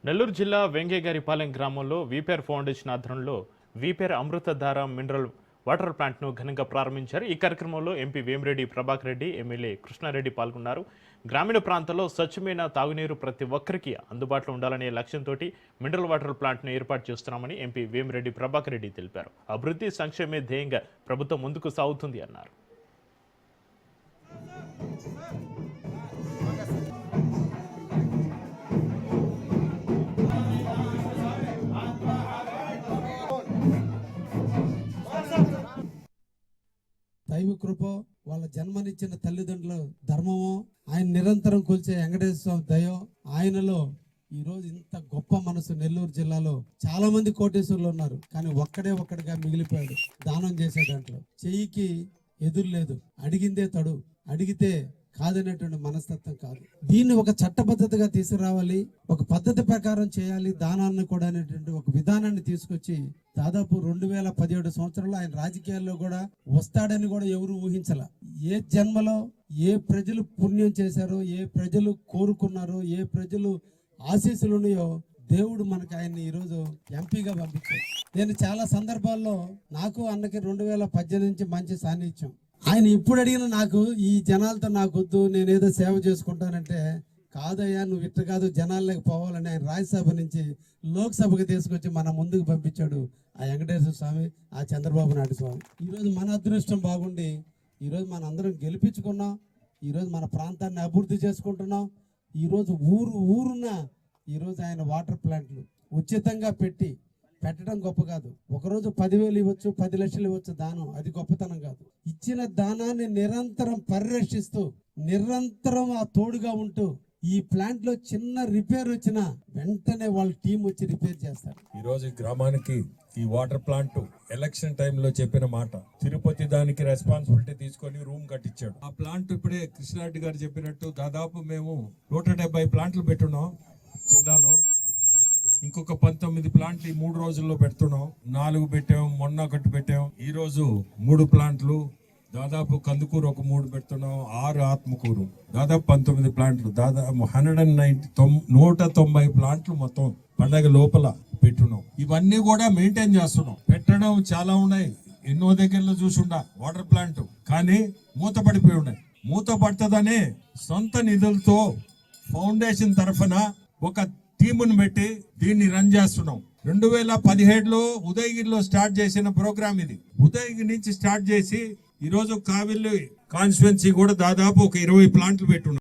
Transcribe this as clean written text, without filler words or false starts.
నెల్లూరు జిల్లా వెంగేగారిపాలెం గ్రామంలో వీపేర్ ఫౌండేషన్ ఆధ్వర్యంలో వీపేర్ అమృతధార మినరల్ వాటర్ ప్లాంట్ను ఘనంగా ప్రారంభించారు. ఈ కార్యక్రమంలో ఎంపీ వేమిరెడ్డి ప్రభాకర్ రెడ్డి, ఎమ్మెల్యే కృష్ణారెడ్డి పాల్గొన్నారు. గ్రామీణ ప్రాంతాల్లో స్వచ్ఛమైన తాగునీరు ప్రతి ఒక్కరికి అందుబాటులో ఉండాలనే లక్ష్యంతో మినరల్ వాటర్ ప్లాంట్ను ఏర్పాటు చేస్తున్నామని ఎంపీ వేమిరెడ్డి ప్రభాకర్ రెడ్డి తెలిపారు. అభివృద్ధి సంక్షేమే ధ్యేయంగా ప్రభుత్వం ముందుకు సాగుతుంది అన్నారు. దైవ కృప, వాళ్ళ జన్మనిచ్చిన తల్లిదండ్రుల ధర్మము, ఆయన నిరంతరం కొలిచే వెంకటేశ్వర స్వామి దయ, ఆయనలో ఈ రోజు ఇంత గొప్ప మనసు. నెల్లూరు జిల్లాలో చాలా మంది కోటేశ్వరులు ఉన్నారు, కానీ ఒక్కడిగా మిగిలిపోయాడు. దానం చేసే దాంట్లో చెయ్యికి ఎదురు లేదు, అడిగిందే తడు, అడిగితే కాదనేటువంటి మనస్తత్వం కాదు. దీన్ని ఒక చట్టబద్ధతగా తీసుకురావాలి, ఒక పద్ధతి ప్రకారం చేయాలి, దానాన్ని కూడా అనేటువంటి ఒక విధానాన్ని తీసుకొచ్చి దాదాపు 2017 సంవత్సరంలో ఆయన రాజకీయాల్లో కూడా వస్తాడని కూడా ఎవరు ఊహించాల. ఏ జన్మలో ఏ ప్రజలు పుణ్యం చేశారో, ఏ ప్రజలు కోరుకున్నారో, ఏ ప్రజలు ఆశీస్సులు ఉన్నాయో దేవుడు మనకి ఆయన్ని ఈరోజు ఎంపీగా పంపించాడు. నేను చాలా సందర్భాల్లో నాకు అన్నకి 2018 నుంచి మంచి సాన్నిధ్యం. ఆయన ఇప్పుడు అడిగిన నాకు ఈ జనాలతో నాకు వద్దు, నేనేదో సేవ చేసుకుంటానంటే, కాదయ్యా నువ్వు ఇట్ట కాదు, జనాల్లోకి పోవాలని ఆయన రాజ్యసభ నుంచి లోక్సభకు తీసుకొచ్చి మన ముందుకు పంపించాడు ఆ వెంకటేశ్వర స్వామి, ఆ చంద్రబాబు నాయుడు స్వామి. ఈరోజు మన అదృష్టం బాగుండి ఈరోజు మన అందరం గెలిపించుకున్నాం. ఈరోజు మన ప్రాంతాన్ని అభివృద్ధి చేసుకుంటున్నాం. ఈరోజు ఊరున్న ఈరోజు ఆయన వాటర్ ప్లాంట్లు ఉచితంగా పెట్టడం గొప్ప కాదు. ఒకరోజు 10,000 ఇవ్వచ్చు, 10 లక్షలు ఇవ్వచ్చు దానం, అది గొప్పతనం కాదు. ఇచ్చిన దానాన్ని నిరంతరం పరిరక్షిస్తూ, నిరంతరం ఆ తోడుగా ఉంటూ, ఈ ప్లాంట్ లో చిన్న రిపేర్ వచ్చినా వెంటనే వాళ్ళ టీం వచ్చి రిపేర్ చేస్తారు. ఈ రోజు గ్రామానికి ఈ వాటర్ ప్లాంట్ ఎలక్షన్ టైంలో చెప్పిన మాట, తిరుపతి దానికి రెస్పాన్సిబిలిటీ తీసుకొని రూమ్ కట్టించాడు. ఆ ప్లాంట్ ఇప్పుడే కృష్ణారెడ్డి గారు చెప్పినట్టు దాదాపు మేము 170 ప్లాంట్లు పెట్టున్నాం జిల్లాలో. ఇంకొక 19 ప్లాంట్లు ఈ 3 రోజుల్లో పెడుతున్నాం. 4 పెట్టాం, మొన్న ఒకటి పెట్టాం. ఈ రోజు 3 ప్లాంట్లు, దాదాపు కందుకూరు ఒక 3 పెడుతున్నాం, 6 ఆత్మకూరు, దాదాపు 19 ప్లాంట్లు, దాదాపు 190 ప్లాంట్లు మొత్తం పండగ లోపల పెట్టున్నాం. ఇవన్నీ కూడా మెయింటైన్ చేస్తున్నాం. పెట్టడం చాలా ఉన్నాయి, ఎన్నో దగ్గరలో చూసుండా వాటర్ ప్లాంట్, కానీ మూత పడిపోయి ఉన్నాయి. మూత పడుతుందనే సొంత నిధులతో ఫౌండేషన్ తరఫున ఒక టీమును పెట్టి దీన్ని రన్ చేస్తున్నాం. 2017లో ఉదయగిరిలో స్టార్ట్ చేసిన ప్రోగ్రామ్ ఇది. ఉదయగిరి నుంచి స్టార్ట్ చేసి ఈరోజు కావిల్లి కాన్స్టిట్యున్సీ కూడా దాదాపు ఒక 20 ప్లాంట్లు పెట్టున్నాం.